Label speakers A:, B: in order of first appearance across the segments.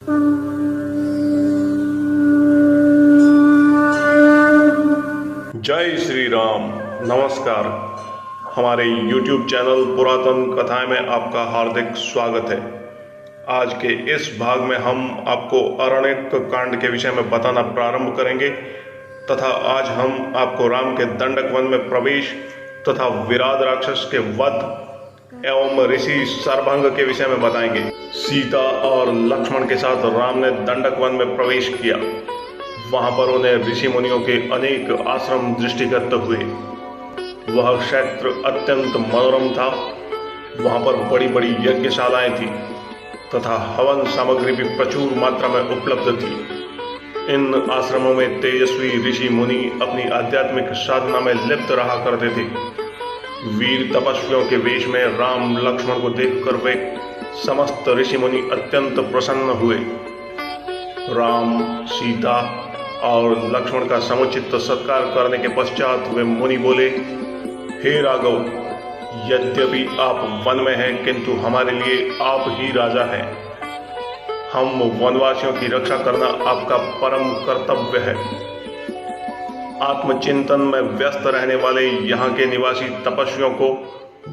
A: जय श्री राम। नमस्कार। हमारे YouTube चैनल पुरातन कथाएं में आपका हार्दिक स्वागत है। आज के इस भाग में हम आपको अरण्यक कांड के विषय में बताना प्रारंभ करेंगे तथा आज हम आपको राम के दंडक वन में प्रवेश तथा विराट राक्षस के वध एवं ऋषि सर्वभंग के विषय में बताएंगे। सीता और लक्ष्मण के साथ राम ने दंडक वन में प्रवेश किया। वहां पर उन्हें ऋषि मुनियों के अनेक आश्रम दृष्टिगत हुए। वह क्षेत्र अत्यंत मनोरम था। वहां पर बड़ी बड़ी यज्ञशालाएं थी तथा हवन सामग्री भी प्रचुर मात्रा में उपलब्ध थी। इन आश्रमों में तेजस्वी ऋषि मुनि अपनी आध्यात्मिक साधना में लिप्त रहा करते थे। वीर तपस्वियों के वेश में राम लक्ष्मण को देखकर वे समस्त ऋषि मुनि अत्यंत प्रसन्न हुए। राम, सीता और लक्ष्मण का समुचित सत्कार करने के पश्चात वे मुनि बोले, हे राघव, यद्यपि आप वन में हैं किंतु हमारे लिए आप ही राजा हैं। हम वनवासियों की रक्षा करना आपका परम कर्तव्य है। आत्मचिंतन में व्यस्त रहने वाले यहाँ के निवासी तपस्वियों को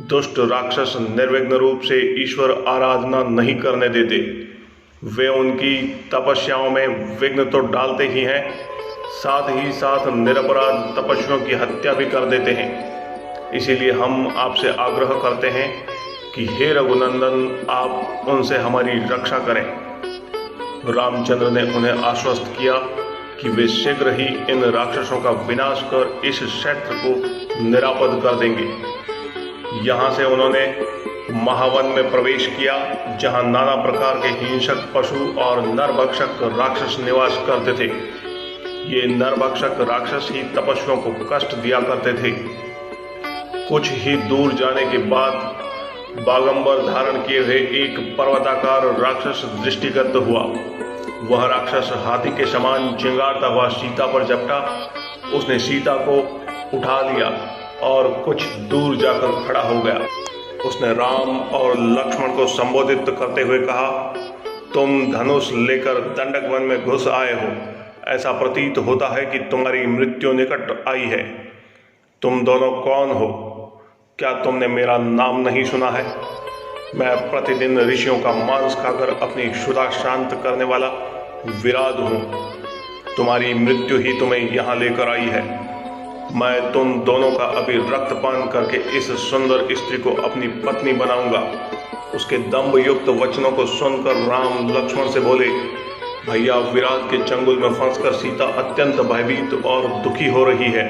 A: दुष्ट राक्षस निर्विघ्न रूप से ईश्वर आराधना नहीं करने देते। वे उनकी तपस्याओं में विघ्न तो डालते ही हैं, साथ ही साथ निरपराध तपस्वियों की हत्या भी कर देते हैं। इसीलिए हम आपसे आग्रह करते हैं कि हे रघुनंदन, आप उनसे हमारी रक्षा करें। रामचंद्र ने उन्हें आश्वस्त किया कि वे शीघ्र ही इन राक्षसों का विनाश कर इस क्षेत्र को निरापद कर देंगे। यहाँ से उन्होंने महावन में प्रवेश किया, जहाँ नाना प्रकार के हिंसक पशु और नरभक्षक राक्षस निवास करते थे। ये नरभक्षक राक्षस ही तपस्वियों को कष्ट दिया करते थे। कुछ ही दूर जाने के बाद बागंबर धारण किए हुए एक पर्वताकार राक्षस दृष्टिगत हुआ। वह राक्षस हाथी के समान चिंगारता हुआ सीता पर झपटा। उसने सीता को उठा लिया और कुछ दूर जाकर खड़ा हो गया। उसने राम और लक्ष्मण को संबोधित करते हुए कहा, तुम धनुष लेकर दंडक वन में घुस आए हो। ऐसा प्रतीत होता है कि तुम्हारी मृत्यु निकट आई है। तुम दोनों कौन हो? क्या तुमने मेरा नाम नहीं सुना है? मैं प्रतिदिन ऋषियों का मांस खाकर अपनी क्षुधा शांत करने वाला विराट हूँ। तुम्हारी मृत्यु ही तुम्हें यहाँ लेकर आई है। मैं तुम दोनों का अभी रक्तपान करके इस सुंदर स्त्री को अपनी पत्नी बनाऊंगा। उसके दंभ युक्त वचनों को सुनकर राम लक्ष्मण से बोले, भैया, विराट के चंगुल में फंसकर सीता अत्यंत भयभीत और दुखी हो रही है।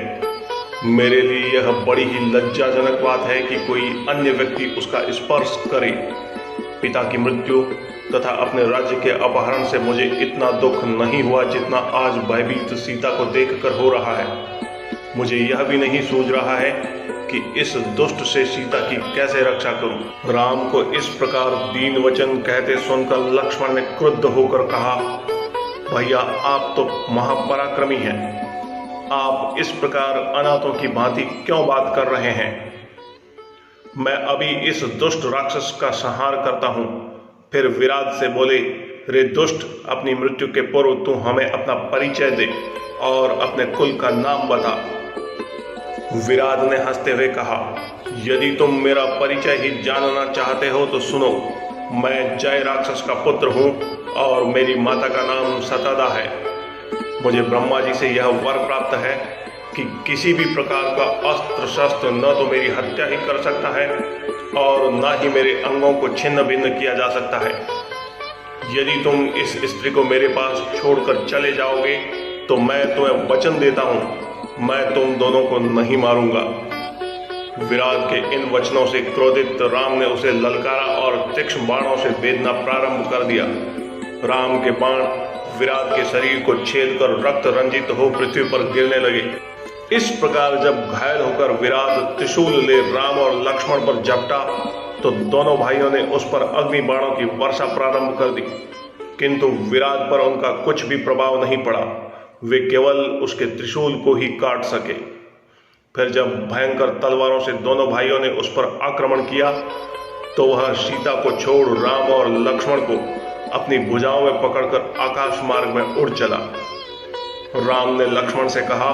A: मेरे लिए यह बड़ी ही लज्जाजनक बात है कि कोई अन्य व्यक्ति उसका स्पर्श करे। पिता की मृत्यु तथा अपने राज्य के अपहरण से मुझे इतना दुख नहीं हुआ जितना आज भयभीत सीता को देखकर हो रहा है। मुझे यह भी नहीं सूझ रहा है कि इस दुष्ट से सीता की कैसे रक्षा करूं। राम को इस प्रकार दीन वचन कहते सुनकर लक्ष्मण ने क्रुद्ध होकर कहा, भैया, आप तो महापराक्रमी हैं। आप इस प्रकार अनाथों की भांति क्यों बात कर रहे हैं? मैं अभी इस दुष्ट राक्षस का संहार करता हूं। फिर विराट से बोले, रे दुष्ट, अपनी मृत्यु के पूर्व तू हमें अपना परिचय दे और अपने कुल का नाम बता। विराट ने हंसते हुए कहा, यदि तुम मेरा परिचय ही जानना चाहते हो तो सुनो। मैं जय राक्षस का पुत्र हूँ और मेरी माता का नाम सतदा है। मुझे ब्रह्मा जी से यह वर प्राप्त है कि किसी भी प्रकार का अस्त्र शस्त्र न तो मेरी हत्या ही कर सकता है और न ही मेरे अंगों को छिन्न भिन्न किया जा सकता है। यदि तुम इस स्त्री को मेरे पास छोड़कर चले जाओगे तो मैं तुम्हें वचन देता हूँ, मैं तुम दोनों को नहीं मारूंगा। विराट के इन वचनों से क्रोधित राम ने उसे ललकारा और तीक्ष्ण बाणों से भेदना प्रारंभ कर दिया। राम के बाण विराट के शरीर को छेदकर रक्त रंजित हो पृथ्वी पर गिरने लगे। इस प्रकार जब घायल होकर विराट त्रिशूल ले राम और लक्ष्मण पर झपटा तो दोनों भाइयों ने उस पर अग्नि बाणों की वर्षा प्रारंभ कर दी, किंतु विराट पर उनका कुछ भी प्रभाव नहीं पड़ा। वे केवल उसके त्रिशूल को ही काट सके। फिर जब भयंकर तलवारों से दोनों भाइयों ने उस पर आक्रमण किया तो वह सीता को छोड़ राम और लक्ष्मण को अपनी भुजाओं में पकड़कर आकाश मार्ग में उड़ चला। राम ने लक्ष्मण से कहा,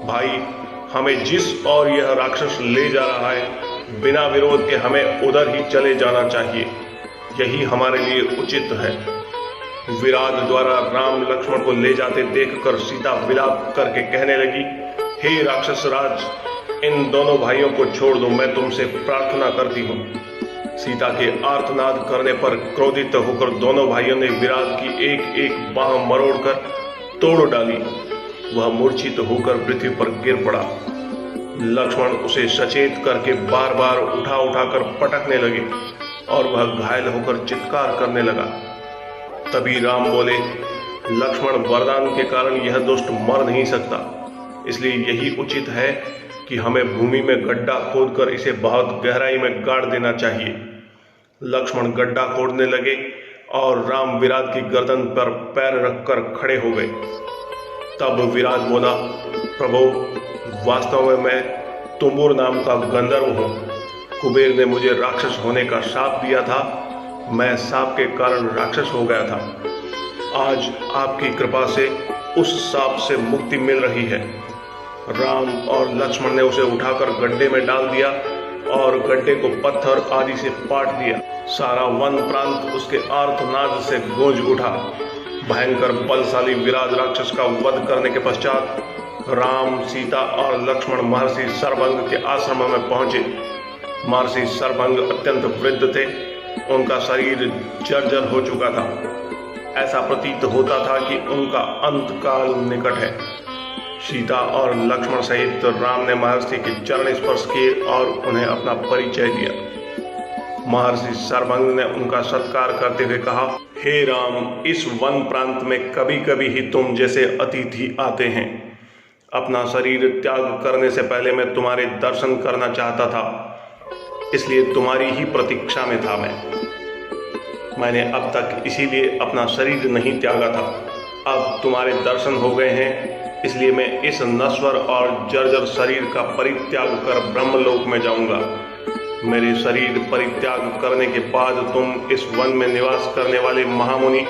A: भाई, हमें जिस ओर यह राक्षस ले जा रहा है, बिना विरोध के हमें उधर ही चले जाना चाहिए। यही हमारे लिए उचित है। विराट द्वारा राम लक्ष्मण को ले जाते देखकर सीता विलाप करके कहने लगी, हे राक्षस राज, इन दोनों भाइयों को छोड़ दो, मैं तुमसे प्रार्थना करती हूँ। सीता के आर्तनाद करने पर क्रोधित होकर दोनों भाइयों ने विराट की एक एक बाह मरोड़कर तोड़ डाली। वह मूर्छित होकर पृथ्वी पर गिर पड़ा। लक्ष्मण उसे सचेत करके बार बार उठा उठाकर पटकने लगे और वह घायल होकर चित्कार करने लगा। तभी राम बोले, लक्ष्मण, वरदान के कारण यह दुष्ट मर नहीं सकता, इसलिए यही उचित है कि हमें भूमि में गड्ढा खोदकर इसे बहुत गहराई में गाड़ देना चाहिए। लक्ष्मण गड्ढा खोदने लगे और राम विराट की गर्दन पर पैर रखकर खड़े हो गए। तब विराट बोला, प्रभु, वास्तव में मैं तुम्बुर नाम का गंधर्व हूँ। कुबेर ने मुझे राक्षस होने का शाप दिया था। मैं शाप के कारण राक्षस हो गया था। आज आपकी कृपा से उस शाप से मुक्ति मिल रही है। राम और लक्ष्मण ने उसे उठाकर गड्ढे में डाल दिया और गड्ढे को पत्थर आदि से पाट दिया। सारा वन प्रांत उसके आर्तनाद से गूंज उठा। भयंकर बलशाली विराट राक्षस का वध करने के पश्चात राम, सीता और लक्ष्मण महर्षि सर्वभंग के आश्रम में पहुंचे। महर्षि सर्वभंग अत्यंत वृद्ध थे। उनका शरीर जर्जर हो चुका था। ऐसा प्रतीत होता था कि उनका अंतकाल निकट है। सीता और लक्ष्मण सहित राम ने महर्षि के चरण स्पर्श किए और उन्हें अपना परिचय दिया। महर्षि सर्वभंग ने उनका सत्कार करते हुए कहा, हे राम, इस वन प्रांत में कभी कभी ही तुम जैसे अतिथि आते हैं। अपना शरीर त्याग करने से पहले मैं तुम्हारे दर्शन करना चाहता था, इसलिए तुम्हारी ही प्रतीक्षा में था। मैंने अब तक इसीलिए अपना शरीर नहीं त्यागा था। अब तुम्हारे दर्शन हो गए हैं, इसलिए मैं इस नश्वर और जर्जर शरीर का परित्याग कर ब्रह्मलोक में जाऊंगा। मेरे शरीर परित्याग करने के बाद तुम इस वन में निवास करने वाले महामुनि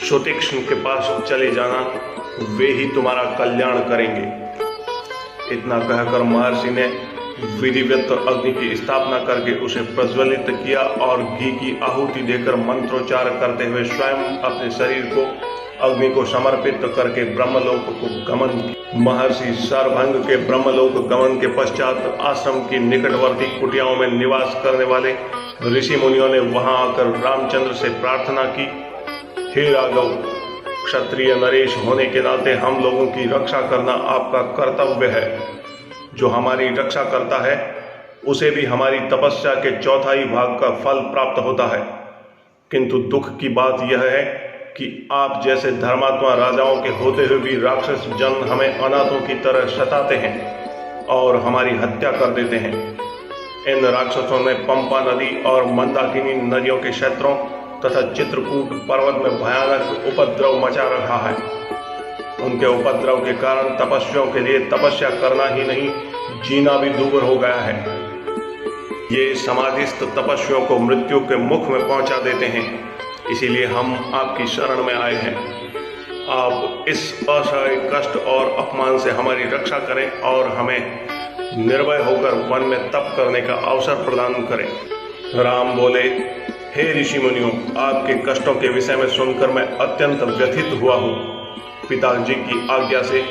A: सुतीक्ष्ण के पास चले जाना, वे ही तुम्हारा कल्याण करेंगे। इतना कहकर महर्षि ने विधिवत अग्नि की स्थापना करके उसे प्रज्वलित किया और घी की आहुति देकर मंत्रोच्चार करते हुए स्वयं अपने शरीर को अग्नि को समर्पित करके ब्रह्मलोक को गमन किया। महर्षि सर्वभंग के ब्रह्मलोक गमन के पश्चात आश्रम की निकटवर्ती कुटियाओं में निवास करने वाले ऋषि मुनियों ने वहां आकर रामचंद्र से प्रार्थना की, हे राघव, क्षत्रिय नरेश होने के नाते हम लोगों की रक्षा करना आपका कर्तव्य है। जो हमारी रक्षा करता है उसे भी हमारी तपस्या के चौथाई भाग का फल प्राप्त होता है। किंतु दुख की बात यह है कि आप जैसे धर्मात्मा राजाओं के होते हुए भी राक्षस जन हमें अनाथों की तरह सताते हैं और हमारी हत्या कर देते हैं। इन राक्षसों ने पंपा नदी और मंदाकिनी नदियों के क्षेत्रों तथा चित्रकूट पर्वत में भयानक उपद्रव मचा रखा है। उनके उपद्रव के कारण तपस्वियों के लिए तपस्या करना ही नहीं, जीना भी दूभर हो गया है। ये समाधिस्थ तपस्वियों को मृत्यु के मुख में पहुंचा देते हैं। इसीलिए हम आपकी शरण में आए हैं। आप इस असह्य कष्ट और अपमान से हमारी रक्षा करें और हमें निर्भय होकर वन में तप करने का अवसर प्रदान करें। राम बोले, हे ऋषि मुनियों, आपके कष्टों के विषय में सुनकर मैं अत्यंत व्यथित हुआ हूँ। पिताजी की आज्ञा से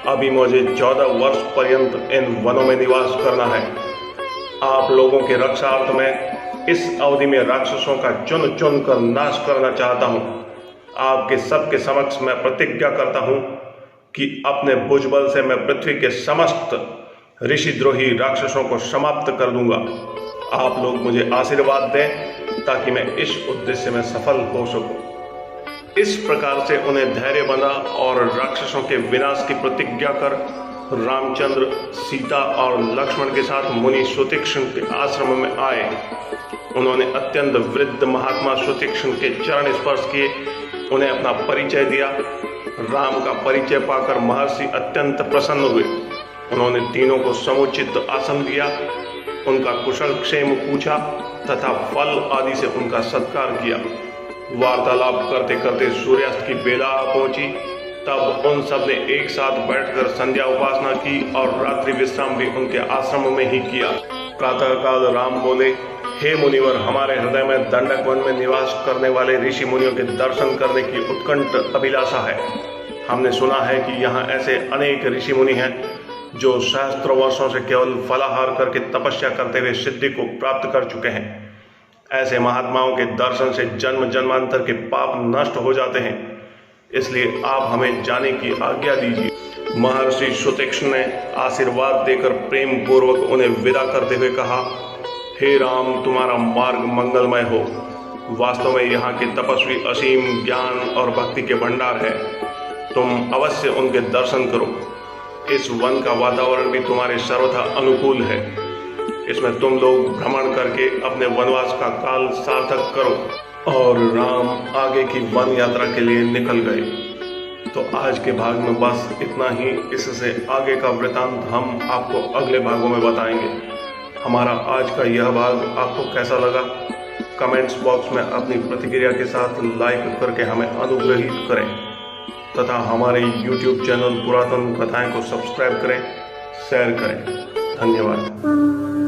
A: अभी मुझे 14 वर्ष पर्यंत इन वनों में निवास करना है। आप लोगों के रक्षार्थ में इस अवधि में राक्षसों का चुन चुन कर नाश करना चाहता हूँ। आपके सबके समक्ष मैं प्रतिज्ञा करता हूँ कि अपने भुजबल से मैं पृथ्वी के समस्त ऋषिद्रोही राक्षसों को समाप्त कर दूंगा। आप लोग मुझे आशीर्वाद दें ताकि मैं इस उद्देश्य में सफल हो सकूं। इस प्रकार से उन्हें धैर्य बंधा और राक्षसों के विनाश की प्रतिज्ञा कर रामचंद्र, सीता और लक्ष्मण के साथ मुनि सुतीक्ष्ण के आश्रम में आए। उन्होंने अत्यंत वृद्ध महात्मा सुतीक्ष्ण के चरण स्पर्श किए, उन्हें अपना परिचय दिया। राम का परिचय पाकर महर्षि अत्यंत प्रसन्न हुए। उन्होंने तीनों को समुचित आसन दिया, उनका कुशल क्षेम पूछा तथा फल आदि से उनका सत्कार किया। वार्तालाप करते करते सूर्यास्त की बेला पहुंची। तब उन सब ने एक साथ बैठकर संध्या उपासना की और रात्रि विश्राम भी उनके आश्रम में ही किया। प्रातःकाल राम बोले, हे मुनिवर, हमारे हृदय में दंडक वन में निवास करने वाले ऋषि मुनियों के दर्शन करने की उत्कंठ अभिलाषा है। हमने सुना है कि यहाँ ऐसे अनेक ऋषि मुनि हैं जो सहस्त्र वर्षों से केवल फलाहार करके तपस्या करते हुए सिद्धि को प्राप्त कर चुके हैं। ऐसे महात्माओं के दर्शन से जन्म जन्मांतर के पाप नष्ट हो जाते हैं, इसलिए आप हमें जाने की आज्ञा दीजिए। महर्षि सुतीक्ष्ण ने आशीर्वाद देकर प्रेम पूर्वक उन्हें विदा करते हुए कहा, हे राम, तुम्हारा मार्ग मंगलमय हो। वास्तव में यहाँ के तपस्वी असीम ज्ञान और भक्ति के भंडार है। तुम अवश्य उनके दर्शन करो। इस वन का वातावरण भी तुम्हारे सर्वथा अनुकूल है। इसमें तुम लोग भ्रमण करके अपने वनवास का काल सार्थक करो। और राम आगे की वन यात्रा के लिए निकल गए। तो आज के भाग में बस इतना ही। इससे आगे का वृतांत हम आपको अगले भागों में बताएंगे। हमारा आज का यह भाग आपको कैसा लगा, कमेंट्स बॉक्स में अपनी प्रतिक्रिया के साथ लाइक करके हमें अनुग्रहित करें तथा हमारे YouTube चैनल पुरातन कथाएं को सब्सक्राइब करें, शेयर करें। धन्यवाद।